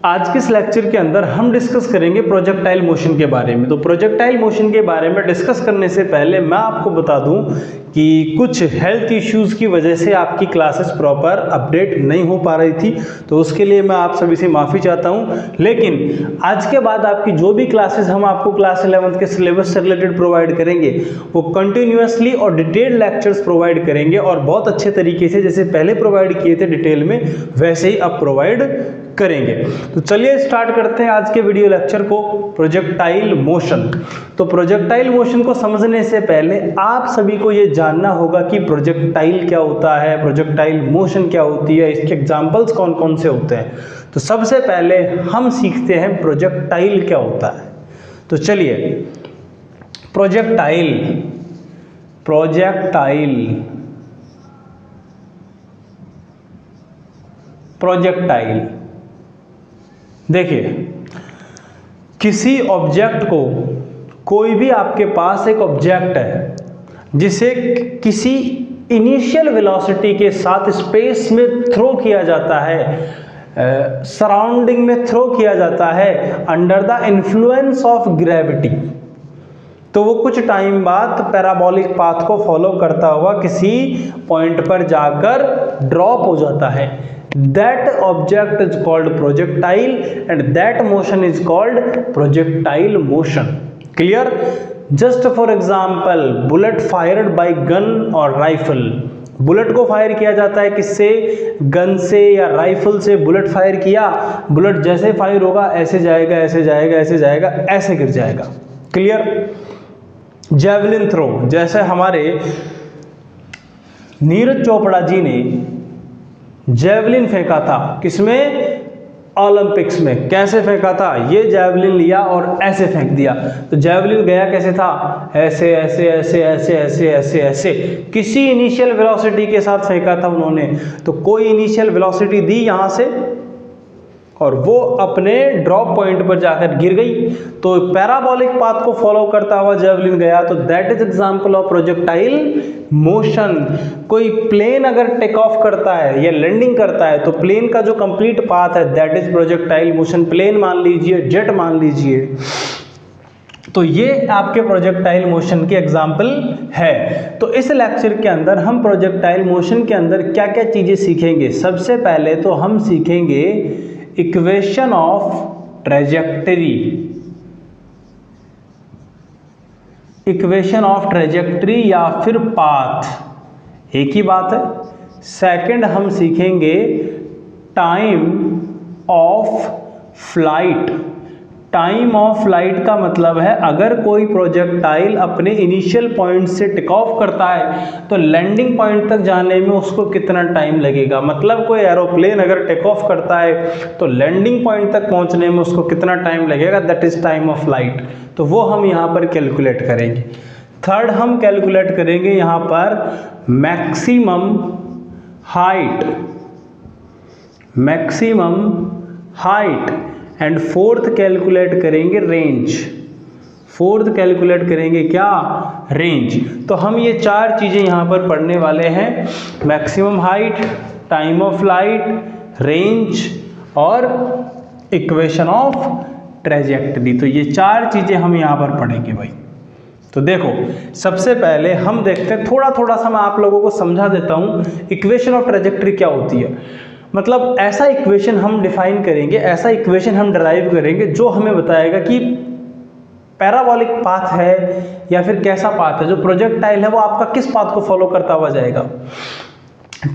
आज के इस लेक्चर के अंदर हम डिस्कस करेंगे प्रोजेक्टाइल मोशन के बारे में। तो प्रोजेक्टाइल मोशन के बारे में डिस्कस करने से पहले मैं आपको बता दूं कि कुछ हेल्थ इश्यूज़ की वजह से आपकी क्लासेस प्रॉपर अपडेट नहीं हो पा रही थी, तो उसके लिए मैं आप सभी से माफ़ी चाहता हूं। लेकिन आज के बाद आपकी जो भी क्लासेस हम आपको क्लास 11th के सिलेबस से रिलेटेड प्रोवाइड करेंगे वो कंटिन्यूअसली और डिटेल्ड लेक्चर्स प्रोवाइड करेंगे, और बहुत अच्छे तरीके से जैसे पहले प्रोवाइड किए थे डिटेल में वैसे ही अब प्रोवाइड करेंगे। तो चलिए स्टार्ट करते हैं आज के वीडियो लेक्चर को, प्रोजेक्टाइल मोशन। तो प्रोजेक्टाइल मोशन को समझने से पहले आप सभी को ये जानना होगा कि प्रोजेक्टाइल क्या होता है, प्रोजेक्टाइल मोशन क्या होती है, इसके एग्जांपल्स कौन कौन से होते हैं। तो सबसे पहले हम सीखते हैं प्रोजेक्टाइल क्या होता है। तो चलिए प्रोजेक्टाइल प्रोजेक्टाइल प्रोजेक्टाइल देखिए, किसी ऑब्जेक्ट को, कोई भी आपके पास एक ऑब्जेक्ट है जिसे किसी इनिशियल वेलोसिटी के साथ स्पेस में थ्रो किया जाता है, सराउंडिंग में थ्रो किया जाता है under the influence of gravity, तो वो कुछ टाइम बाद पैराबोलिक पाथ को फॉलो करता हुआ किसी पॉइंट पर जाकर ड्रॉप हो जाता है। That object is called projectile and that motion is called projectile motion. Clear? Just for example, bullet fired by gun or rifle. Bullet को फायर किया जाता है किससे? गन से या राइफल से बुलेट फायर किया, बुलेट जैसे फायर होगा ऐसे जाएगा, ऐसे जाएगा, ऐसे जाएगा, ऐसे गिर जाएगा। क्लियर? जेवलिन थ्रो, जैसे हमारे नीरज चोपड़ा जी ने जेवलिन फेंका था, किसमें? ओलंपिक्स में। कैसे फेंका था? ये जेवलिन लिया और ऐसे फेंक दिया। तो जेवलिन गया कैसे था? ऐसे ऐसे ऐसे ऐसे ऐसे ऐसे ऐसे, किसी इनिशियल वेलोसिटी के साथ फेंका था उन्होंने। तो कोई इनिशियल वेलोसिटी दी यहाँ से और वो अपने ड्रॉप पॉइंट पर जाकर गिर गई, तो पैराबोलिक पाथ को फॉलो करता हुआ जेवलिन गया। तो that is example of projectile motion. कोई प्लेन अगर टेक ऑफ करता है या लैंडिंग करता है तो प्लेन का जो कंप्लीट पाथ है that is projectile motion. Plane मान लीजिए, जेट मान लीजिए, तो ये आपके प्रोजेक्टाइल मोशन के एग्जाम्पल है। तो इस लेक्चर के अंदर हम प्रोजेक्टाइल मोशन के अंदर क्या क्या चीजें सीखेंगे। सबसे पहले तो हम सीखेंगे equation of trajectory, equation of trajectory या फिर पाथ, एक ही बात है। सेकंड हम सीखेंगे time of flight. Time of flight का मतलब है अगर कोई प्रोजेक्टाइल अपने इनिशियल पॉइंट से टेक ऑफ करता है तो लैंडिंग पॉइंट तक जाने में उसको कितना टाइम लगेगा। मतलब कोई एरोप्लेन अगर टेक ऑफ करता है तो लैंडिंग पॉइंट तक पहुंचने में उसको कितना टाइम लगेगा, that is time of flight. तो वो हम यहाँ पर कैलकुलेट करेंगे। थर्ड हम कैलकुलेट करेंगे यहाँ पर maximum height, maximum height, and fourth calculate करेंगे रेंज। फोर्थ कैलकुलेट करेंगे क्या? रेंज। तो हम ये चार चीजें यहां पर पढ़ने वाले हैं, maximum height, time of flight, range और इक्वेशन ऑफ ट्रेजेक्टरी। तो ये चार चीजें हम यहां पर पढ़ेंगे भाई। तो देखो सबसे पहले हम देखते हैं, थोड़ा थोड़ा सा मैं आप लोगों को समझा देता हूं इक्वेशन ऑफ ट्रेजेक्टरी क्या होती है। मतलब ऐसा इक्वेशन हम डिफाइन करेंगे, ऐसा इक्वेशन हम डिराइव करेंगे जो हमें बताएगा कि पैराबोलिक पाथ है या फिर कैसा पाथ है, जो प्रोजेक्टाइल है वो आपका किस पाथ को फॉलो करता हुआ जाएगा।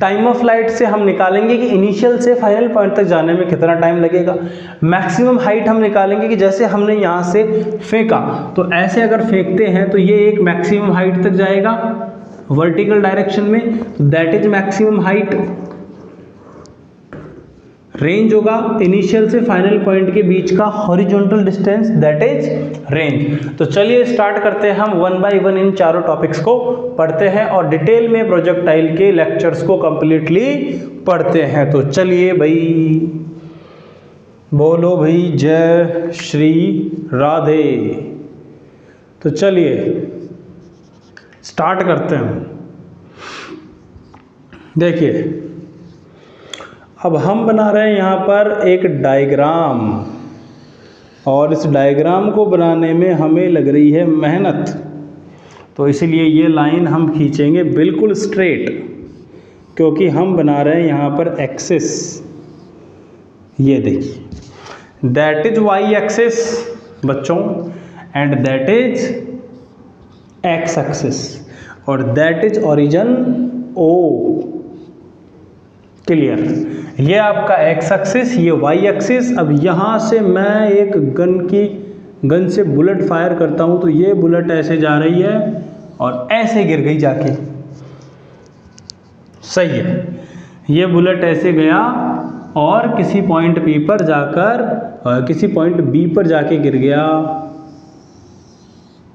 टाइम ऑफ फ्लाइट से हम निकालेंगे कि इनिशियल से फाइनल पॉइंट तक जाने में कितना टाइम लगेगा। मैक्सिमम हाइट हम निकालेंगे कि जैसे हमने यहाँ से फेंका तो ऐसे अगर फेंकते हैं तो ये एक मैक्सिमम हाइट तक जाएगा वर्टिकल डायरेक्शन में, that is maximum height. Range होगा इनिशियल से फाइनल पॉइंट के बीच का horizontal distance, that is range. तो चलिए स्टार्ट करते हैं, हम वन बाय वन इन चारों टॉपिक्स को पढ़ते हैं और डिटेल में प्रोजेक्टाइल के लेक्चर्स को कंप्लीटली पढ़ते हैं। तो चलिए भाई, बोलो भाई जय श्री राधे। तो चलिए स्टार्ट करते हैं। देखिए अब हम बना रहे हैं यहाँ पर एक डायग्राम, और इस डायग्राम को बनाने में हमें लग रही है मेहनत, तो इसलिए ये लाइन हम खींचेंगे बिल्कुल स्ट्रेट, क्योंकि हम बना रहे हैं यहाँ पर एक्सिस। ये देखिए, दैट इज वाई एक्सिस बच्चों, and that is X axis, और that is origin O. Clear? ये आपका एक्स एक्सिस, ये वाई एक्सिस। अब यहाँ से मैं एक गन से बुलेट फायर करता हूँ, तो ये बुलेट ऐसे जा रही है और ऐसे गिर गई जाके। सही है, ये बुलेट ऐसे गया और किसी पॉइंट पी पर जाकर किसी पॉइंट बी पर जाके गिर गया,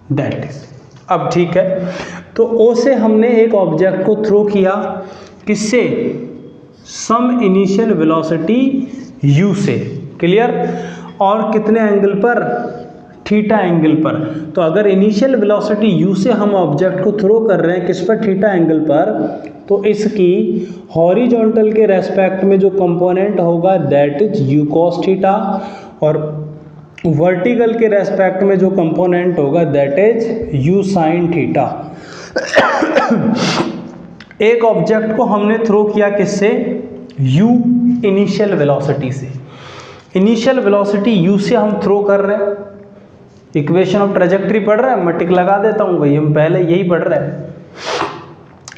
दैट इज। अब ठीक है, तो ओ से हमने एक ऑब्जेक्ट को थ्रो किया, किससे? सम इनिशियल वेलोसिटी u से। क्लियर? और कितने एंगल पर? थीटा एंगल पर। तो अगर इनिशियल वेलोसिटी u से हम ऑब्जेक्ट को थ्रो कर रहे हैं, किस पर? थीटा एंगल पर, तो इसकी हॉरिजॉन्टल के रेस्पेक्ट में जो कंपोनेंट होगा that is u cos theta, और वर्टिकल के रेस्पेक्ट में जो कंपोनेंट होगा that is u sin theta. एक ऑब्जेक्ट को हमने थ्रो किया किससे? u इनिशियल वेलोसिटी से। इनिशियल वेलोसिटी u से हम थ्रो कर रहे हैं। इक्वेशन ऑफ ट्रेजेक्ट्री पढ़ रहे हैं, मैं टिक लगा देता हूं भाई, हम पहले यही पढ़ रहे हैं।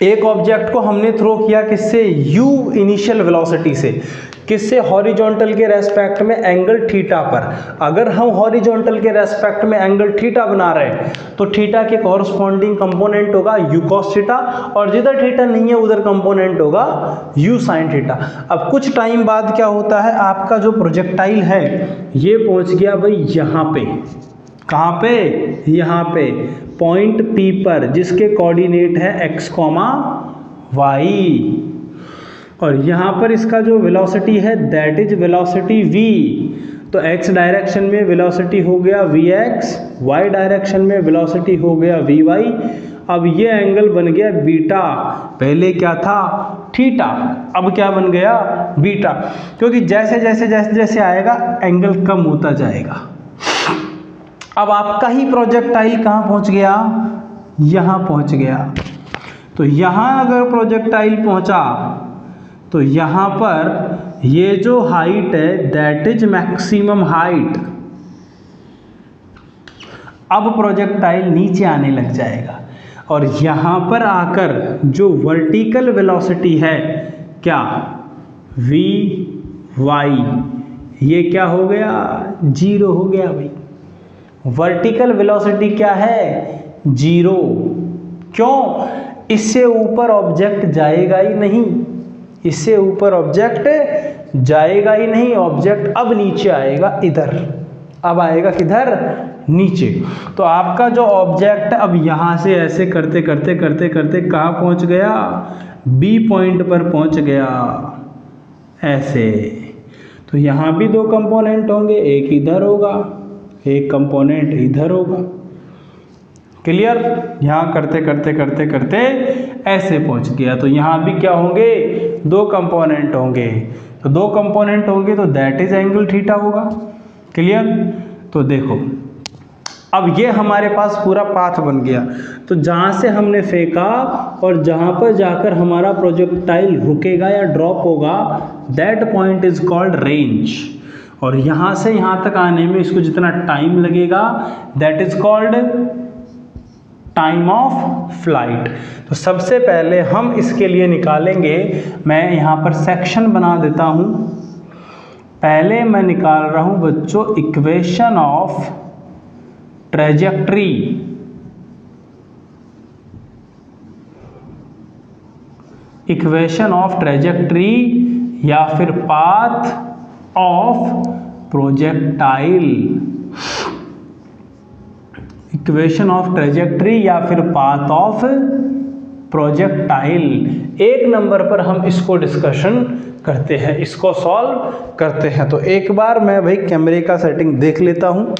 एक ऑब्जेक्ट को हमने थ्रो किया किससे? u इनिशियल वेलोसिटी से। किससे? हॉरिजॉन्टल के रेस्पेक्ट में एंगल थीटा पर। अगर हम हॉरिजॉन्टल के रेस्पेक्ट में एंगल थीटा बना रहे हैं, तो थीटा के कॉरस्पॉन्डिंग कंपोनेंट होगा u cos थीटा, और जिधर थीटा नहीं है उधर कंपोनेंट होगा u sin थीटा। अब कुछ टाइम बाद क्या होता है, आपका जो प्रोजेक्टाइल है ये पहुंच गया भाई यहाँ पे। कहाँ पे? यहाँ पे पॉइंट P पर, जिसके कोऑर्डिनेट है x, y, और यहाँ पर इसका जो वेलोसिटी है दैट इज वेलोसिटी v। तो x डायरेक्शन में वेलोसिटी हो गया vx, y डायरेक्शन में वेलोसिटी हो गया vy। अब ये एंगल बन गया बीटा, पहले क्या था? थीटा, अब क्या बन गया? बीटा, क्योंकि जैसे जैसे जैसे जैसे आएगा एंगल कम होता जाएगा। अब आपका ही प्रोजेक्टाइल कहाँ पहुँच गया? यहाँ पहुँच गया। तो यहाँ अगर प्रोजेक्टाइल पहुँचा, तो यहाँ पर ये जो हाइट है दैट इज मैक्सिमम हाइट। अब प्रोजेक्टाइल नीचे आने लग जाएगा, और यहाँ पर आकर जो वर्टिकल वेलोसिटी है क्या? v y, ये क्या हो गया? 0 हो गया भाई। वर्टिकल वेलोसिटी क्या है? 0। क्यों? इससे ऊपर ऑब्जेक्ट जाएगा ही नहीं, इससे ऊपर ऑब्जेक्ट जाएगा ही नहीं। ऑब्जेक्ट अब नीचे आएगा इधर, अब आएगा किधर? नीचे। तो आपका जो ऑब्जेक्ट अब यहाँ से ऐसे करते करते करते करते कहाँ पहुँच गया? बी पॉइंट पर पहुँच गया, ऐसे। तो यहाँ भी दो कंपोनेंट होंगे, एक इधर होगा, एक कंपोनेंट इधर होगा। क्लियर? यहाँ करते करते करते करते ऐसे पहुँच गया। तो यहाँ भी क्या होंगे? दो कंपोनेंट होंगे। तो दो कंपोनेंट होंगे तो दैट इज एंगल थीटा होगा। क्लियर? तो देखो, अब ये हमारे पास पूरा पाथ बन गया। तो जहाँ से हमने फेंका और जहाँ पर जाकर हमारा प्रोजेक्टाइल रुकेगा या ड्रॉप होगा, that point is called range. और यहाँ से यहाँ तक आने में इसको जितना टाइम लगेगा that is called time of flight. तो सबसे पहले हम इसके लिए निकालेंगे, मैं यहाँ पर सेक्शन बना देता हूँ। पहले मैं निकाल रहा हूँ बच्चों equation of trajectory. Equation of trajectory या फिर path of projectile. Equation of trajectory या फिर पाथ ऑफ प्रोजेक्टाइल। एक नंबर पर हम इसको डिस्कशन करते हैं, इसको सॉल्व करते हैं। तो एक बार मैं भाई कैमरे का सेटिंग देख लेता हूँ,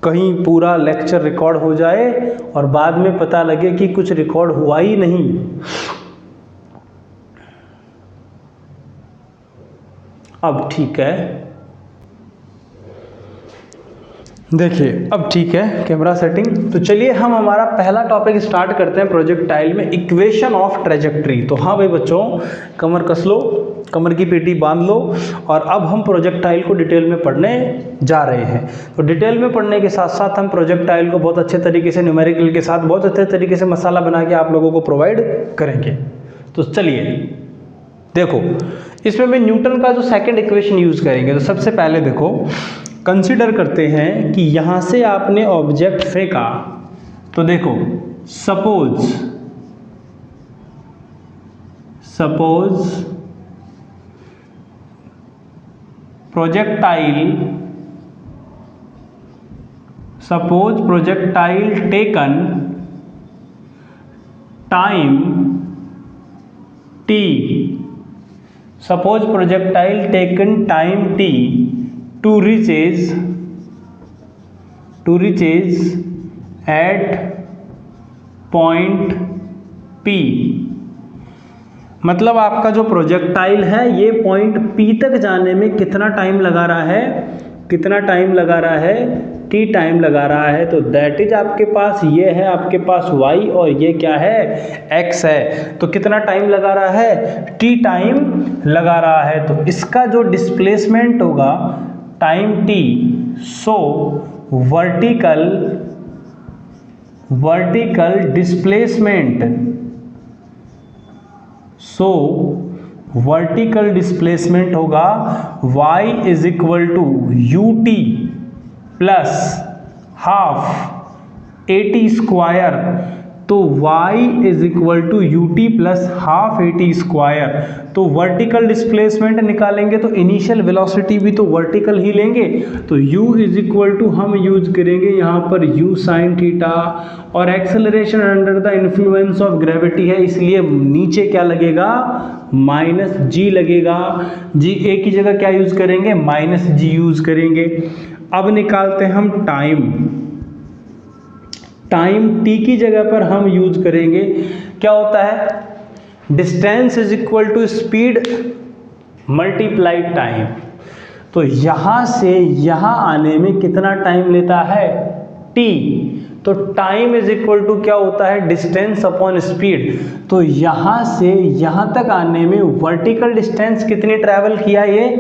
कहीं पूरा लेक्चर रिकॉर्ड हो जाए और बाद में पता लगे कि कुछ रिकॉर्ड हुआ ही नहीं। अब ठीक है, देखिए अब ठीक है कैमरा सेटिंग। तो चलिए हम हमारा पहला टॉपिक स्टार्ट करते हैं प्रोजेक्टाइल में, इक्वेशन ऑफ ट्रेजेक्ट्री। तो हाँ भाई बच्चों, कमर कस लो, कमर की पेटी बांध लो, और अब हम प्रोजेक्टाइल को डिटेल में पढ़ने जा रहे हैं। तो डिटेल में पढ़ने के साथ साथ हम प्रोजेक्टाइल को बहुत अच्छे तरीके से न्यूमेरिकल के साथ बहुत अच्छे तरीके से मसाला बना के आप लोगों को प्रोवाइड करेंगे। तो चलिए देखो, इसमें मैं न्यूटन का जो सेकंड इक्वेशन यूज़ करेंगे। तो सबसे पहले देखो, कंसिडर करते हैं कि यहाँ से आपने ऑब्जेक्ट फेंका, तो देखो suppose projectile taken time t, suppose projectile taken time t to reaches at point P। मतलब आपका जो प्रोजेक्टाइल है ये पॉइंट P तक जाने में कितना टाइम लगा रहा है, t टाइम लगा रहा है। तो दैट इज आपके पास ये है, आपके पास y और ये क्या है, x है। तो कितना टाइम लगा रहा है, t टाइम लगा रहा है। तो इसका जो डिस्प्लेसमेंट होगा time t, so vertical displacement होगा y is equal to ut plus half at square. तो y is equal to ut plus half at square. तो वर्टिकल डिस्प्लेसमेंट निकालेंगे तो इनिशियल वेलोसिटी भी तो वर्टिकल ही लेंगे। तो u इज इक्वल टू हम यूज करेंगे यहाँ पर u साइन थीटा, और acceleration under the influence of gravity है, इसलिए नीचे क्या लगेगा, माइनस g लगेगा। g a की जगह क्या यूज करेंगे, माइनस g यूज करेंगे। अब निकालते हैं हम टाइम t की जगह पर हम यूज करेंगे, क्या होता है, distance is equal to speed multiply time. तो यहां से यहां आने में कितना टाइम लेता है, t। तो टाइम इज इक्वल टू क्या होता है, डिस्टेंस अपॉन स्पीड। तो यहां से यहां तक आने में वर्टिकल डिस्टेंस कितनी ट्रैवल किया, ये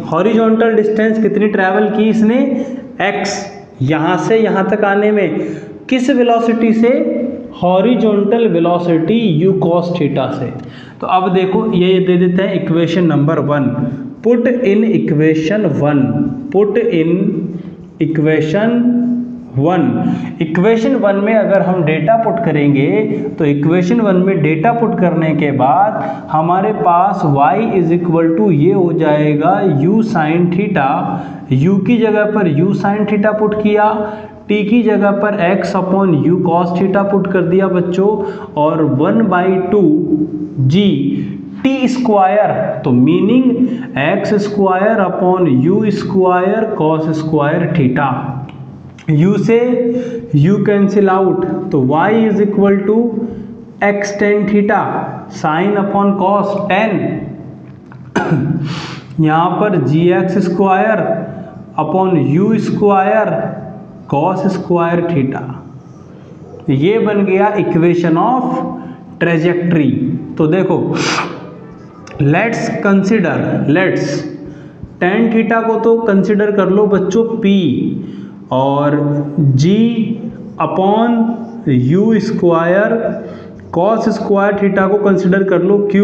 हॉरिजॉन्टल डिस्टेंस कितनी ट्रैवल की इसने, x। यहां से यहां तक आने में किस वेलोसिटी से, horizontal velocity u cos theta से। तो अब देखो ये दे देते हैं equation number 1, put in equation 1 में अगर हम डेटा पुट करेंगे, तो इक्वेशन 1 में डेटा पुट करने के बाद हमारे पास y इज इक्वल टू ये हो जाएगा u साइन थीटा। u की जगह पर u साइन थीटा पुट किया, t की जगह पर x upon u cos theta put कर दिया बच्चों, और 1/2 g t स्क्वायर। तो meaning x square upon u square cos square theta. u से u कैंसिल आउट, तो y is equal to x tan theta sine upon cos 10, यहाँ पर gx square upon u square cos square theta. ये बन गया equation of trajectory. तो देखो let's tan theta को तो कंसिडर कर लो बच्चों p, और g upon u square cos square theta को कंसिडर कर लो q।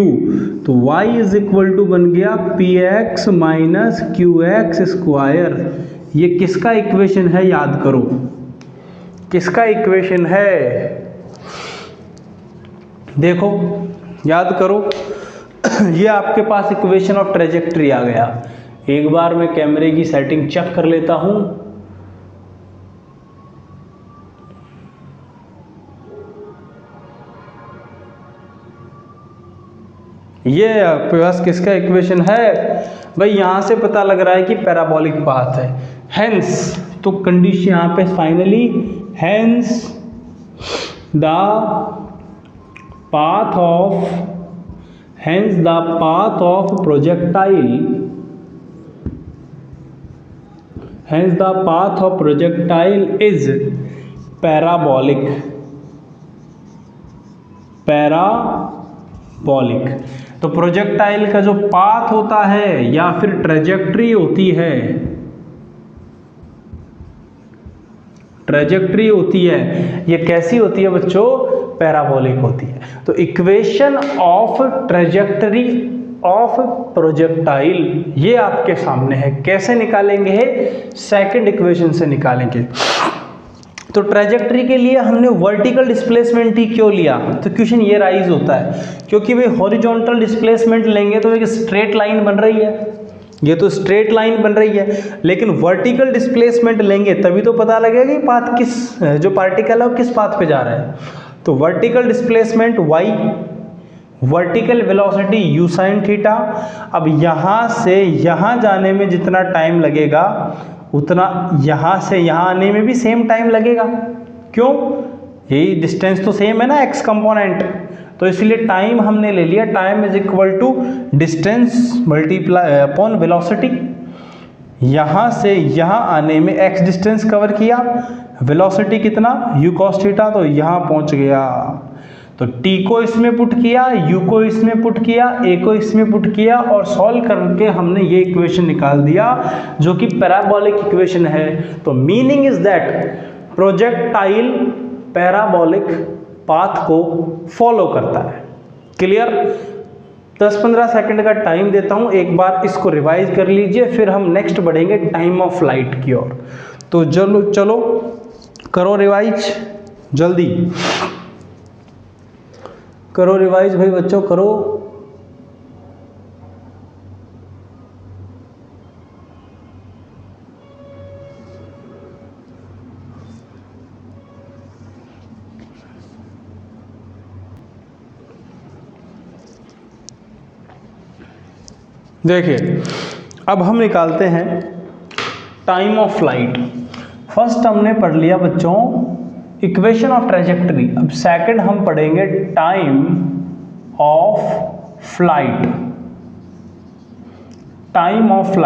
तो y इज इक्वल टू बन गया px माइनस qx स्क्वायर। ये किसका इक्वेशन है, याद करो किसका इक्वेशन है, देखो याद करो। ये आपके पास इक्वेशन ऑफ ट्रेजेक्ट्री आ गया। एक बार मैं कैमरे की सेटिंग चेक कर लेता हूं। ये आपके पास किसका इक्वेशन है भाई, यहां से पता लग रहा है कि पैराबोलिक पाथ है। हेंस तो कंडीशन यहाँ पे finally, hence the path Hence the path of projectile is parabolic. तो प्रोजेक्टाइल का जो पाथ होता है या फिर ट्रेजेक्ट्री होती है, ये कैसी होती है बच्चों? पैराबोलिक होती है। तो equation of trajectory of projectile ये आपके सामने है। कैसे निकालेंगे? सेकंड इक्वेशन से निकालेंगे। तो ट्रेजेक्टरी के लिए हमने वर्टिकल डिस्प्लेसमेंट ही क्यों लिया? तो क्वेश्चन ये राइज होता है क्योंकि भाई हॉरिजॉन्टल डिस्प्लेसमेंट लेंगे तो एक स्ट्रेट लाइन बन रही है, ये तो स्ट्रेट लाइन बन रही है, लेकिन वर्टिकल डिस्प्लेसमेंट लेंगे तभी तो पता लगेगा कि पाथ किस, जो पार्टिकल है वो किस पाथ पे जा रहा है। तो vertical displacement y, vertical velocity u sin theta. अब यहाँ से यहाँ जाने में जितना टाइम लगेगा उतना यहाँ से यहाँ आने में भी सेम टाइम लगेगा। क्यों? यही डिस्टेंस तो सेम है ना, x कंपोनेंट, तो इसलिए टाइम हमने ले लिया, time is equal to distance multiply upon velocity. यहाँ से यहाँ आने में x डिस्टेंस कवर किया, वेलोसिटी कितना u cos थीटा, तो यहाँ पहुँच गया। तो t को इसमें पुट किया, u को इसमें पुट किया, a को इसमें पुट किया और सॉल्व करके हमने ये इक्वेशन निकाल दिया जो कि पैराबोलिक इक्वेशन है। तो meaning is that projectile parabolic path को फॉलो करता है। क्लियर? 10-15 सेकंड का टाइम देता हूं, एक बार इसको रिवाइज कर लीजिए, फिर हम नेक्स्ट बढ़ेंगे टाइम ऑफ लाइट की ओर। तो चलो करो रिवाइज, जल्दी करो रिवाइज भाई बच्चों, करो। देखिए अब हम निकालते हैं टाइम ऑफ लाइट। फर्स्ट हमने पढ़ लिया बच्चों इक्वेशन ऑफ ट्रेजेक्टरी, अब सेकंड हम पढ़ेंगे time of flight. Time of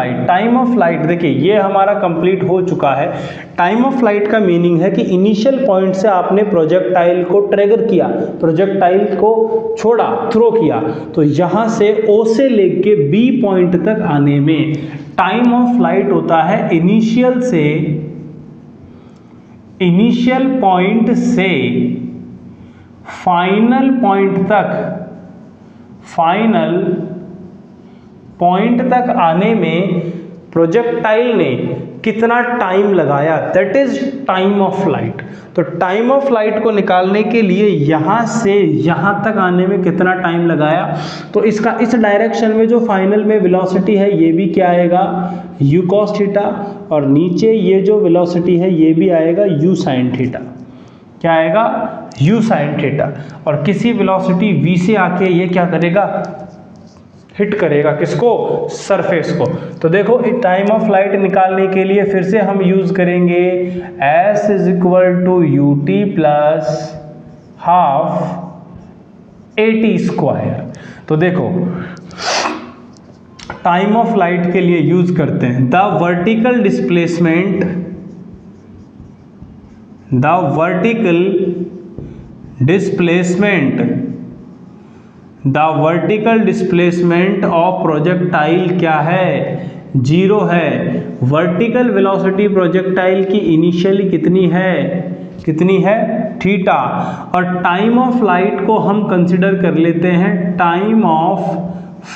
light देखिए ये हमारा कंप्लीट हो चुका है। टाइम ऑफ लाइट का मीनिंग है कि इनिशियल पॉइंट से आपने प्रोजेक्टाइल को ट्रिगर किया, प्रोजेक्टाइल को छोड़ा, थ्रो किया, तो यहाँ से O से लेके B पॉइंट तक आने में टाइम ऑफ लाइट होता है इनिशियल पॉइंट से फाइनल पॉइंट तक आने में प्रोजेक्टाइल ने कितना टाइम लगाया, that is time of light. तो टाइम ऑफ लाइट को निकालने के लिए यहाँ से यहाँ तक आने में कितना टाइम लगाया, तो इसका इस डायरेक्शन में जो फाइनल में वेलोसिटी है ये भी क्या आएगा, u cos थीटा, और नीचे ये जो वेलोसिटी है ये भी आएगा u sin थीटा। क्या आएगा? u sin theta. और किसी वेलोसिटी v से आके ये क्या करेगा, हिट करेगा किसको, सरफेस को। तो देखो टाइम ऑफ लाइट निकालने के लिए फिर से हम यूज करेंगे s is equal to ut plus half at square. तो देखो टाइम ऑफ लाइट के लिए यूज करते हैं the vertical displacement of projectile क्या है, 0 है। वर्टिकल वेलोसिटी प्रोजेक्टाइल की इनिशियली कितनी है थीटा। और टाइम ऑफ लाइट को हम कंसिडर कर लेते हैं टाइम ऑफ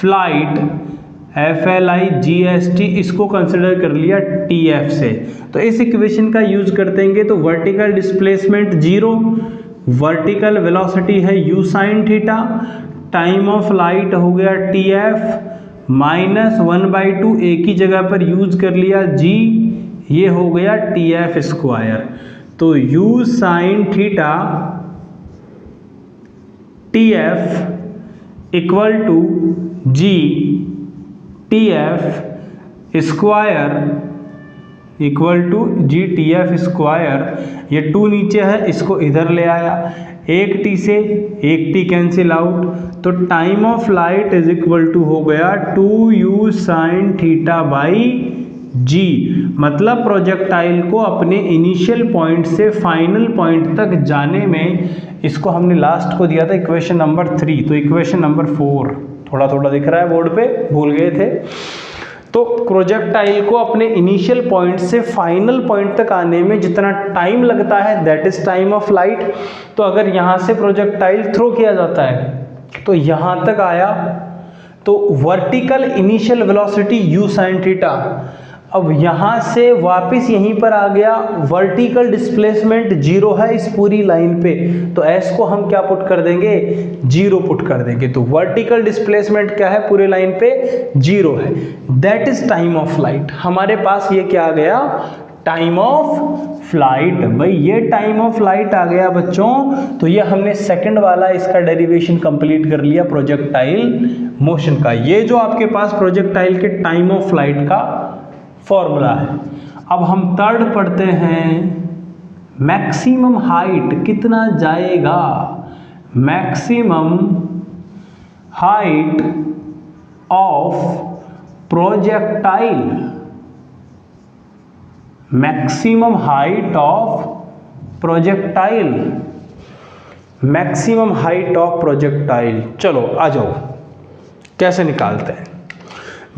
फ्लाइट FLIGST, इसको कंसिडर कर लिया TF से। तो इस इक्वेशन का यूज करते हैं तो वर्टिकल डिस्प्लेसमेंट 0, वर्टिकल वेलोसिटी है u sin theta, time of light हो गया TF माइनस 1/2, एक ही जगह पर यूज कर लिया G, ये हो गया TF स्क्वायर। तो u sin theta TF equal to G TF square equal to G TF square. ये 2 नीचे है, इसको इधर ले आया, एक टी से एक टी कैंसिल आउट, तो time of flight is equal to हो गया 2u साइन थीटा बाई जी। मतलब प्रोजेक्टाइल को अपने इनिशियल पॉइंट से फाइनल पॉइंट तक जाने में, इसको हमने लास्ट को दिया था इक्वेशन नंबर 3, तो इक्वेशन नंबर 4 थोड़ा थोड़ा दिख रहा है बोर्ड पे, भूल गए थे। तो प्रोजेक्टाइल को अपने इनिशियल पॉइंट से फाइनल पॉइंट तक आने में जितना टाइम लगता है that is time of flight. तो अगर यहाँ से प्रोजेक्टाइल थ्रो किया जाता है तो यहाँ तक आया, तो vertical initial velocity u sin theta, अब यहाँ से वापस यहीं पर आ गया, वर्टिकल डिस्प्लेसमेंट 0 है इस पूरी लाइन पे, तो s को हम क्या पुट कर देंगे, 0 पुट कर देंगे। तो वर्टिकल डिस्प्लेसमेंट क्या है पूरे लाइन पे, 0 है, that is time of flight. हमारे पास ये क्या आ गया, टाइम ऑफ फ्लाइट। भाई ये टाइम ऑफ फ्लाइट आ गया बच्चों। तो ये हमने सेकंड वाला इसका डेरिवेशन कंप्लीट कर लिया प्रोजेक्टाइल मोशन का। ये जो आपके पास प्रोजेक्टाइल के टाइम ऑफ फ्लाइट का फॉर्मूला है। अब हम थर्ड पढ़ते हैं, मैक्सिमम हाइट कितना जाएगा, maximum height of projectile, maximum height of projectile, maximum height of projectile. चलो आ जाओ, कैसे निकालते हैं।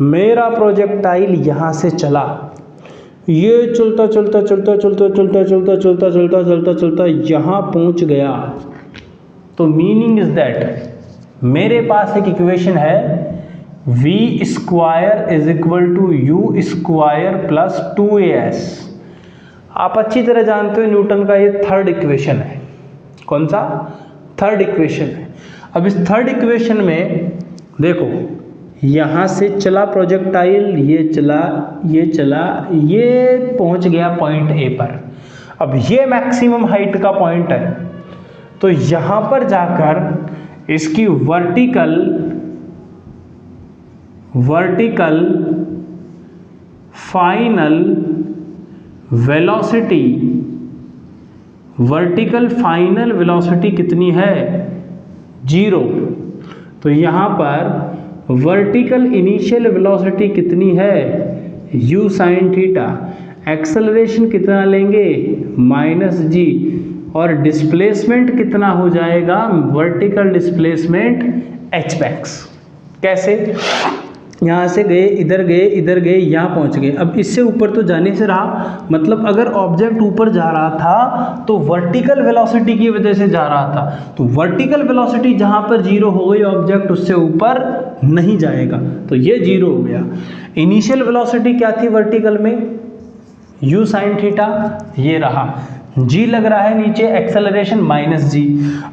मेरा प्रोजेक्टाइल यहाँ से चला, ये चलता चलता चलता चलता चलता चलता चलता चलता चलता चलता यहाँ पहुँच गया। तो मीनिंग इज दैट मेरे पास एक इक्वेशन है v square is equal to u square plus 2as। आप अच्छी तरह जानते हो न्यूटन का ये थर्ड इक्वेशन है। कौन सा, थर्ड इक्वेशन है। अब इस थर्ड इक्वेशन में देखो, यहाँ से चला प्रोजेक्टाइल, ये चला, ये चला, ये पहुँच गया पॉइंट ए पर। अब ये मैक्सिमम हाइट का पॉइंट है, तो यहाँ पर जाकर इसकी vertical final velocity, vertical final velocity कितनी है, 0। तो यहाँ पर वर्टिकल इनिशियल वेलोसिटी कितनी है, u sin थीटा। एक्सेलरेशन कितना लेंगे, -g, और डिस्प्लेसमेंट कितना हो जाएगा, वर्टिकल डिस्प्लेसमेंट h max। कैसे, यहाँ से गए, इधर गए, इधर गए, यहाँ पहुँच गए। अब इससे ऊपर तो जाने से रहा, मतलब अगर ऑब्जेक्ट ऊपर जा रहा था तो वर्टिकल वेलोसिटी की वजह से जा रहा था, तो वर्टिकल वेलोसिटी जहाँ पर 0 हो गई, ऑब्जेक्ट उससे ऊपर नहीं जाएगा, तो ये 0 हो गया। इनिशियल वेलोसिटी क्या थी वर्टिकल में, u sin थीटा, ये रहा, g लग रहा है नीचे, एक्सेलरेशन -g।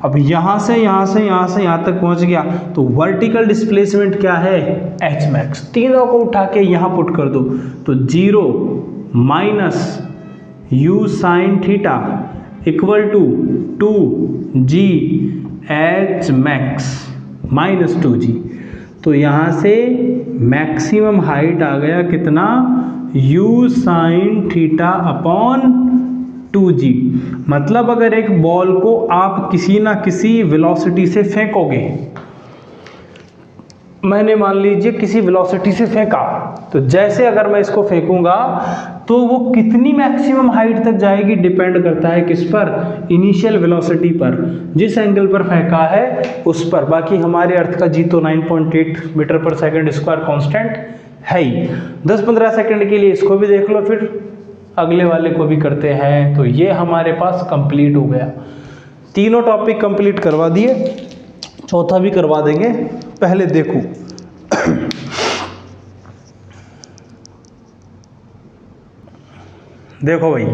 अब यहाँ से यहाँ से यहाँ से यहाँ तक पहुँच गया, तो वर्टिकल डिस्प्लेसमेंट क्या है, h max। तीनों को उठा के यहाँ पुट कर दो, तो 0 minus u sin theta equal to 2g h max minus 2g। तो यहाँ से मैक्सिमम हाइट आ गया कितना, u sin theta upon 2g। मतलब अगर एक बॉल को आप किसी ना किसी वेलोसिटी से फेंकोगे, मैंने मान लीजिए किसी वेलोसिटी से फेंका, तो जैसे अगर मैं इसको फेंकूंगा तो वो कितनी मैक्सिमम हाइट तक जाएगी, डिपेंड करता है किस पर, इनिशियल वेलोसिटी पर, जिस एंगल पर फेंका है उस पर। बाकी हमारे अर्थ का जी तो 9.8 मीटर पर सेकंड स्क्वायर कांस्टेंट है ही। 10-15 सेकंड के लिए इसको भी देख लो, फिर अगले वाले को भी करते हैं। तो ये हमारे पास कंप्लीट हो गया, तीनों टॉपिक कंप्लीट करवा दिए, चौथा भी करवा देंगे। पहले देखो देखो भाई,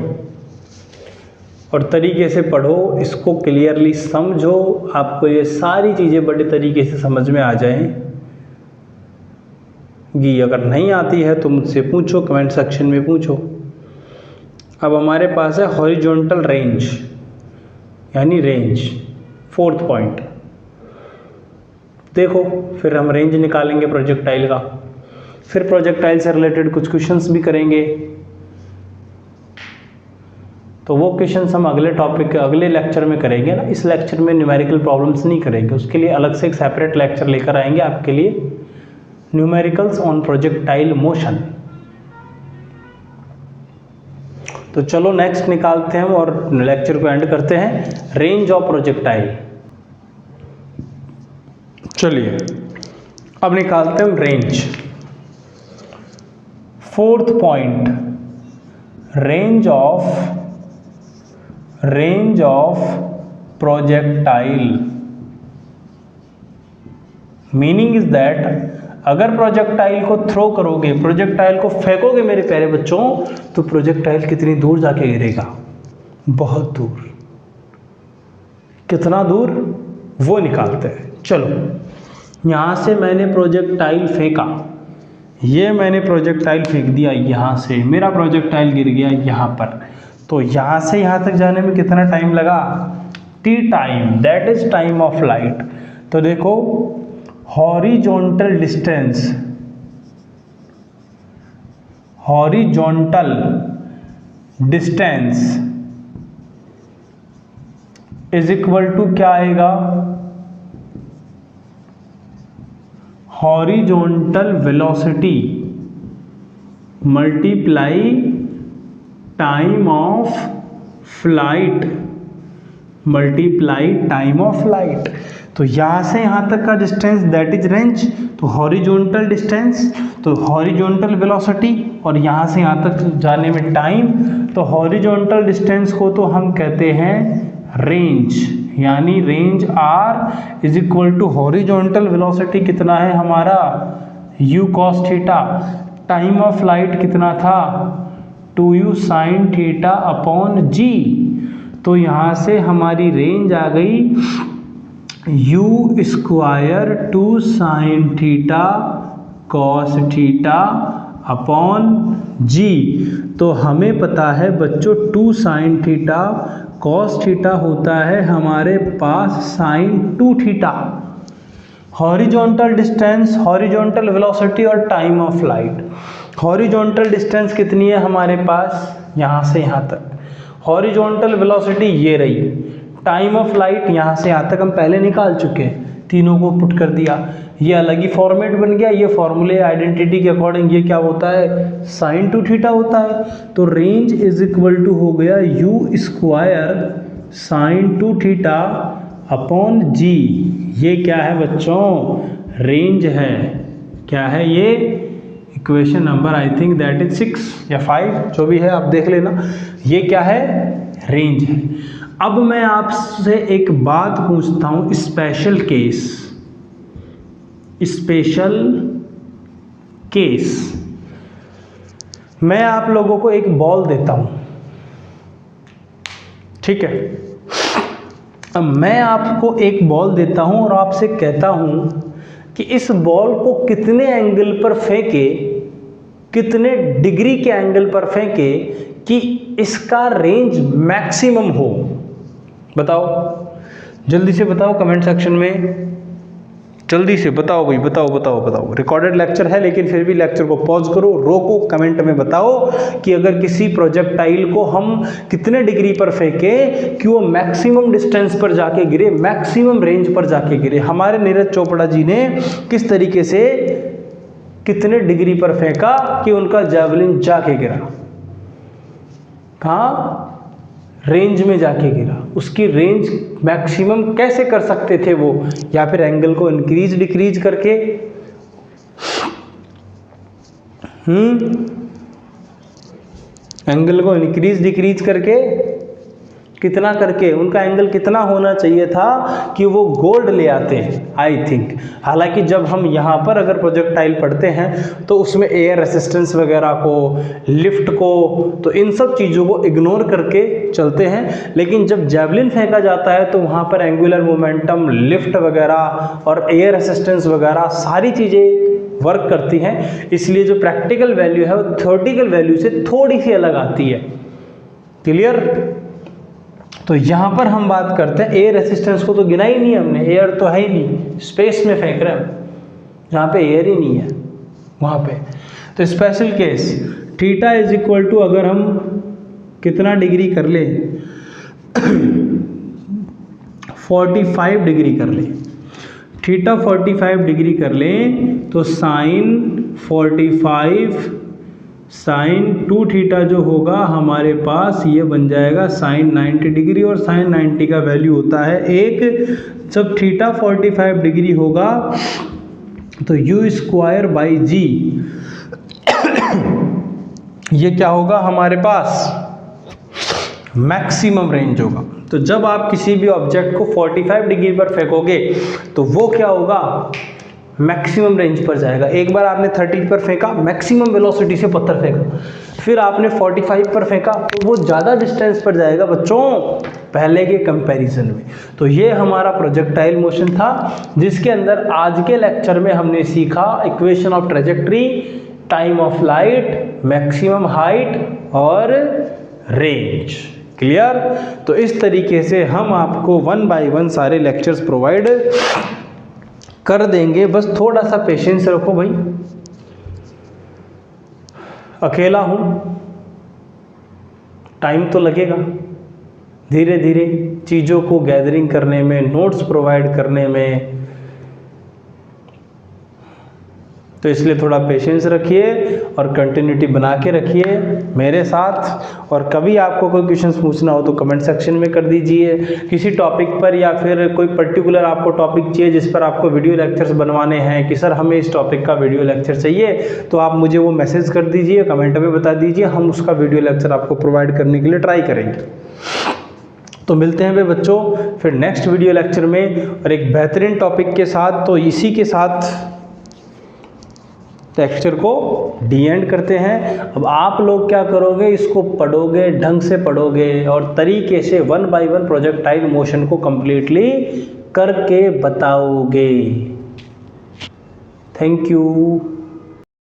और तरीके से पढ़ो, इसको क्लियरली समझो, आपको ये सारी चीज़ें बड़े तरीके से समझ में आ जाएंगी। अगर नहीं आती है तो मुझसे पूछो, कमेंट सेक्शन में पूछो। अब हमारे पास है हॉरिजॉन्टल रेंज, यानी रेंज, फोर्थ पॉइंट। देखो फिर हम रेंज निकालेंगे प्रोजेक्टाइल का, फिर प्रोजेक्टाइल से रिलेटेड कुछ क्वेश्चंस भी करेंगे। तो वो क्वेश्चन हम अगले टॉपिक के अगले लेक्चर में करेंगे ना। इस लेक्चर में न्यूमेरिकल प्रॉब्लम्स नहीं करेंगे, उसके लिए अलग से एक सेपरेट लेक्चर लेकर आएंगे आपके लिए, न्यूमेरिकल्स ऑन प्रोजेक्टाइल मोशन। तो चलो नेक्स्ट निकालते हैं और लेक्चर को एंड करते हैं, रेंज ऑफ प्रोजेक्टाइल। चलिए अब निकालते हैं range. Fourth point, range of projectile. Meaning is that अगर प्रोजेक्टाइल को थ्रो करोगे, प्रोजेक्टाइल को फेंकोगे मेरे प्यारे बच्चों, तो प्रोजेक्टाइल कितनी दूर जाके गिरेगा? बहुत दूर। कितना दूर वो निकालते हैं। चलो यहाँ से मैंने प्रोजेक्टाइल फेंका, ये मैंने प्रोजेक्टाइल फेंक दिया यहाँ से, मेरा प्रोजेक्टाइल गिर गया यहाँ पर, तो यहाँ से यहाँ तक जाने में कितना टाइम लगा? T time, that is time of light. तो देखो horizontal distance is equal to क्या आएगा? Horizontal velocity multiply time of flight, तो यहाँ से यहाँ तक का डिस्टेंस दैट इज रेंज। तो हॉरिजॉन्टल डिस्टेंस, तो हॉरिजॉन्टल वेलोसिटी, और यहाँ से यहाँ तक जाने में टाइम, तो हॉरिजॉन्टल डिस्टेंस को तो हम कहते हैं रेंज, यानी range r is equal to horizontal velocity कितना है हमारा? u cos theta, time of flight कितना था? 2u sin theta upon g। तो यहाँ से हमारी रेंज आ गई u square 2 sin theta cos theta upon g। तो हमें पता है बच्चों 2 sin थीटा cos थीटा होता है हमारे पास sin 2 theta. Horizontal distance, horizontal velocity और time of flight. Horizontal distance कितनी है हमारे पास? यहाँ से यहाँ तक। हॉरिजॉन्टल वेलोसिटी ये रही, टाइम ऑफ लाइट यहाँ से यहाँ तक हम पहले निकाल चुके हैं, तीनों को पुट कर दिया, ये अलग ही फॉर्मेट बन गया। ये फॉर्मूले आइडेंटिटी के अकॉर्डिंग ये क्या होता है? साइन 2 थीटा होता है। तो रेंज इज इक्वल टू हो गया u square sine 2 theta upon g। ये क्या है बच्चों? रेंज है। क्या है ये? Equation number I think that is 6 या 5, जो भी है आप देख लेना। ये क्या है? रेंज है। अब मैं आपसे एक बात पूछता हूं, स्पेशल केस। मैं आप लोगों को एक बॉल देता हूं, ठीक है? अब मैं आपको एक बॉल देता हूं और आपसे कहता हूं कि इस बॉल को कितने एंगल पर फेंके, कितने डिग्री के एंगल पर फेंके कि इसका रेंज मैक्सिमम हो। बताओ, जल्दी से बताओ कमेंट सेक्शन में, जल्दी से बताओ भाई, बताओ। रिकॉर्डेड लेक्चर है लेकिन फिर भी लेक्चर को पॉज करो, रोको, कमेंट में बताओ कि अगर किसी प्रोजेक्टाइल को हम कितने डिग्री पर फेंके कि वो मैक्सिमम डिस्टेंस पर जाके गिरे, मैक्सिमम रेंज पर जाके गिरे। हमारे नीरज चोपड़ा जी ने किस तरीके से कितने डिग्री पर फेंका कि उनका जैवलिन जाके गिरा? कहाँ? रेंज में जाके गिरा। उसकी रेंज मैक्सिमम कैसे कर सकते थे वो? या फिर एंगल को इंक्रीज डिक्रीज करके, एंगल को इंक्रीज डिक्रीज करके, कितना करके, उनका एंगल कितना होना चाहिए था कि वो गोल्ड ले आते हैं आई थिंक। हालांकि जब हम यहाँ पर अगर प्रोजेक्टाइल पढ़ते हैं तो उसमें एयर रेसिस्टेंस वगैरह को, लिफ्ट को, तो इन सब चीज़ों को इग्नोर करके चलते हैं। लेकिन जब जैवलिन फेंका जाता है तो वहाँ पर एंगुलर मोमेंटम, लिफ्ट वगैरह और एयर रेसिस्टेंस वगैरह सारी चीज़ें वर्क करती हैं। इसलिए जो प्रैक्टिकल वैल्यू है वो थ्योरेटिकल वैल्यू से थोड़ी सी अलग आती है। क्लियर? तो यहाँ पर हम बात करते हैं, एयर रेसिस्टेंस को तो गिना ही नहीं हमने, एयर तो है ही नहीं, स्पेस में फेंक रहे हैं जहाँ पे एयर ही नहीं है वहाँ पे। तो special case theta is equal to, अगर हम कितना डिग्री कर ले 45 डिग्री कर ले, थीटा 45 डिग्री कर लें तो साइन 45 साइन 2 थीटा जो होगा हमारे पास ये बन जाएगा साइन 90 डिग्री। और साइन 90 का वैल्यू होता है 1। जब थीटा 45 डिग्री होगा तो यू स्क्वायर बाई जी ये क्या होगा हमारे पास मैक्सिमम रेंज होगा। तो जब आप किसी भी ऑब्जेक्ट को 45 डिग्री पर फेंकोगे तो वो क्या होगा मैक्सिमम रेंज पर जाएगा। एक बार आपने 30 पर फेंका, मैक्सिमम वेलोसिटी से पत्थर फेंका, फिर आपने 45 पर फेंका तो वो ज़्यादा डिस्टेंस पर जाएगा बच्चों पहले के कंपैरिजन में। तो ये हमारा प्रोजेक्टाइल मोशन था जिसके अंदर आज के लेक्चर में हमने सीखा equation of trajectory, time of light, maximum height और रेंज। क्लियर? तो इस तरीके से हम आपको 1 बाय 1 सारे लेक्चर्स प्रोवाइड कर देंगे। बस थोड़ा सा पेशेंस रखो भाई, अकेला हूँ, टाइम तो लगेगा। धीरे धीरे चीज़ों को गैदरिंग करने में, नोट्स प्रोवाइड करने में, तो इसलिए थोड़ा पेशेंस रखिए और कंटिन्यूटी बना के रखिए मेरे साथ। और कभी आपको कोई क्वेश्चंस पूछना हो तो कमेंट सेक्शन में कर दीजिए किसी टॉपिक पर, या फिर कोई पर्टिकुलर आपको टॉपिक चाहिए जिस पर आपको वीडियो लेक्चर्स बनवाने हैं कि सर हमें इस टॉपिक का वीडियो लेक्चर चाहिए, तो आप मुझे वो मैसेज कर दीजिए, कमेंट में बता दीजिए, हम उसका वीडियो लेक्चर आपको प्रोवाइड करने के लिए ट्राई करेंगे। तो मिलते हैं वे बच्चों फिर नेक्स्ट वीडियो लेक्चर में और एक बेहतरीन टॉपिक के साथ। तो इसी के साथ लेक्चर को डी एंड करते हैं। अब आप लोग क्या करोगे, इसको पढ़ोगे, ढंग से पढ़ोगे और तरीके से 1 बाय 1 प्रोजेक्टाइल मोशन को कंप्लीटली करके बताओगे। Thank you.